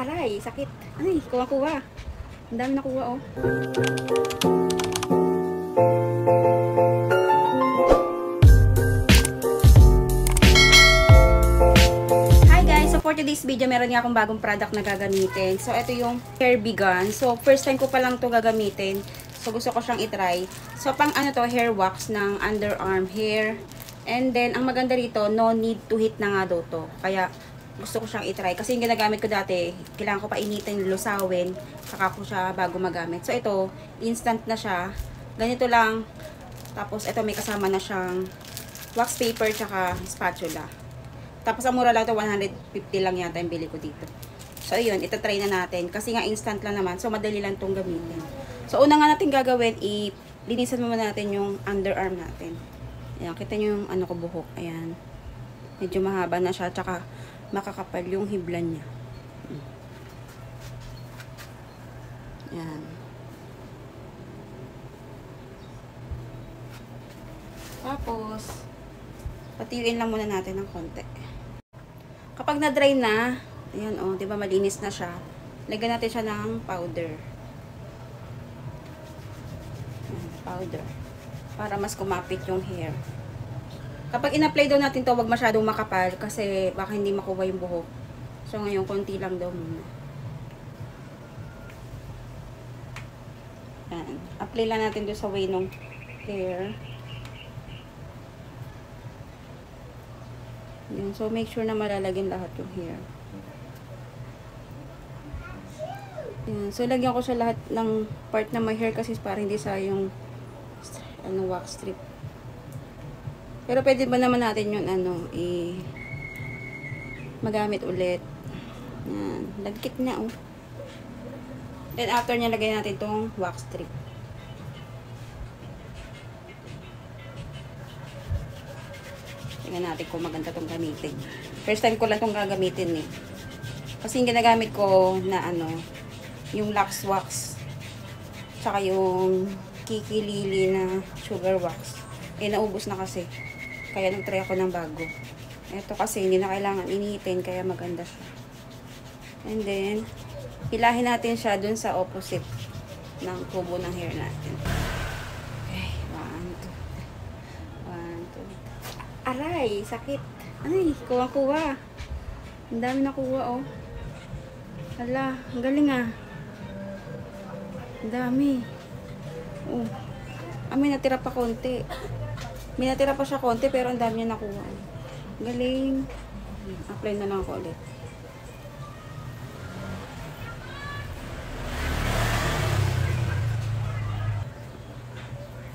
Aray, sakit. Ay, kuha-kuha. Ang dami nakuha, oh. Hi guys! So for today's video, meron nga akong bagong product na gagamitin. So ito yung hair vegan. So first time ko pa lang to gagamitin. So gusto ko siyang itry. So pang ano to, hair wax ng underarm hair. And then, ang maganda rito, no need to heat na nga daw to. Kaya gusto ko siyang itry. Kasi yung ginagamit ko dati, kailangan ko pa initin, lusawin, saka ko siya bago magamit. So ito, instant na siya. Ganito lang. Tapos ito may kasama na siyang wax paper, tsaka spatula. Tapos ang mura lang ito, 150 lang yata yung bili ko dito. So ayun, ito-try na natin. Kasi nga instant lang naman, so madali lang itong gamitin. So una nga natin gagawin, linisan muna natin yung underarm natin. Ayan, kita nyo yung ano ko buhok. Ayan. Medyo mahaba na siya, tsaka makakapal yung hiblan niya. Ayan. Tapos, patiyuin lang muna natin ng konti. Kapag na-dry na, ayan o, di ba malinis na siya, lagyan natin siya ng powder. Ayan, powder. Para mas kumapit yung hair. Kapag in-apply daw natin to, wag masyadong makapal kasi baka hindi makuha yung buhok. So ngayon, konti lang daw muna. Ayan. Apply lang natin doon sa way ng hair. Ayan. So make sure na malalagyan lahat yung hair. Ayan. So lagyan ko sa lahat ng part na may hair kasi para hindi sayang yung wax strip. Pero pwede ba naman natin yun magamit ulit. Yan, lagkit na oh. Then after niya lagay natin tong wax strip. Tingnan natin kung maganda tong gamitin. First time ko lang tong gagamitin eh. Kasi yung ginagamit ko na yung Lux wax. Tsaka yung Kikilili na sugar wax. Naubos na kasi. Kaya nag-try ako ng bago. Ito kasi hindi na kailangan initin, kaya maganda siya. And then, hilahin natin siya dun sa opposite ng kubo ng hair natin. Okay, 1, 2, 3. 1, 2. Aray, sakit. Ay, kuha-kuha. Ang dami nakuha, oh. Hala, ang galing ah. Ang dami. Oh. May natira pa konti. May natira pa siya konti pero ang dami niya nakuha. Galing. Apply na lang ako ulit.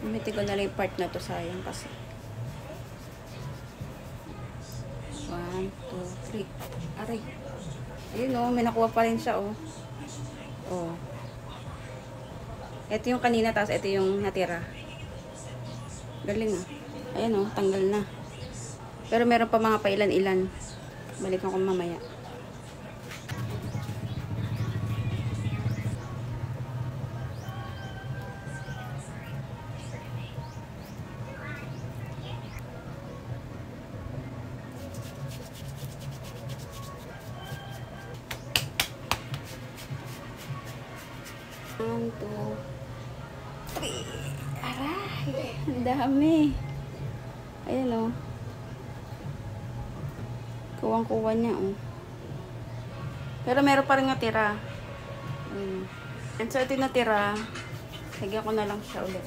Umiti ko na lang yung part na to, sayang kasi. 1, 2, 3. Aray. Ayun oh, may nakuha pa rin siya oh. Oh. Ito yung kanina, tapos ito yung natira. Galing ah. Ayan oh, tanggal na. Pero meron pa mga pailan-ilan. Balikan ko mamaya. One, two, three. Aray, ang dami. Ayan o. Kuwang-kuwa niya o. Pero meron pa rin natira. And so ito yung natira. Lagyan ko na lang siya ulit.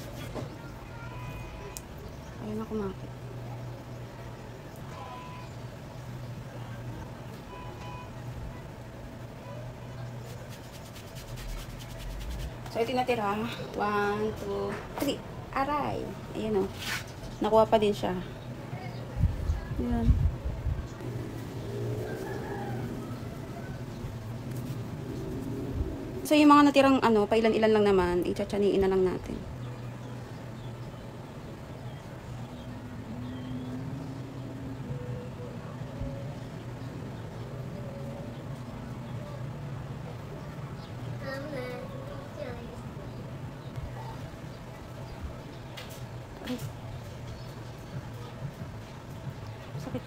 Ayun na kumakit. So ito yung natira. 1, 2, 3. Aray. Ayan o. Nakuha pa din siya. Ayan. So yung mga natirang pailan-ilan lang naman, itsatsaniin na lang natin. Sakit.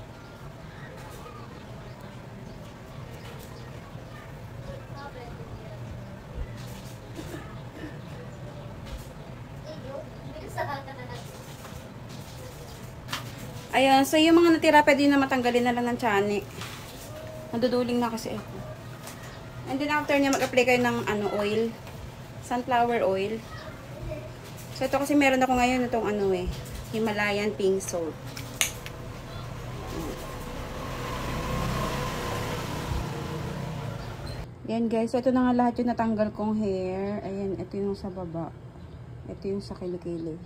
Ayan, so yung mga natira, pwede na matanggalin na lang ng tiyanik. Naduduling na kasi ako. And then after niya, mag-apply kayo ng oil. Sunflower oil. So ito kasi meron ako ngayon itong Himalayan pink salt. Yan guys, so ito na nga lahat yung natanggal kong hair. Ayan, ito yung sa baba. Ito yung sa kilikili.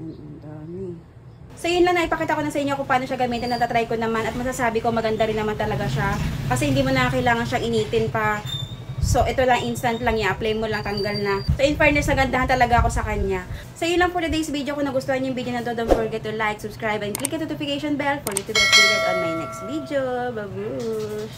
Ayan, ang dami. So yun lang, naipakita ko na sa inyo kung paano siya gamitin. Natatry ko naman at masasabi ko maganda rin naman talaga siya. Kasi hindi mo na kailangan siyang initin pa. So ito lang, instant lang i-apply mo lang, tanggal na. So in fairness, nagandahan talaga ako sa kanya. So yun lang for today's video. Kung nagustuhan yung video na to, don't forget to like, subscribe, and click the notification bell for you to be updated on my next video. Babush!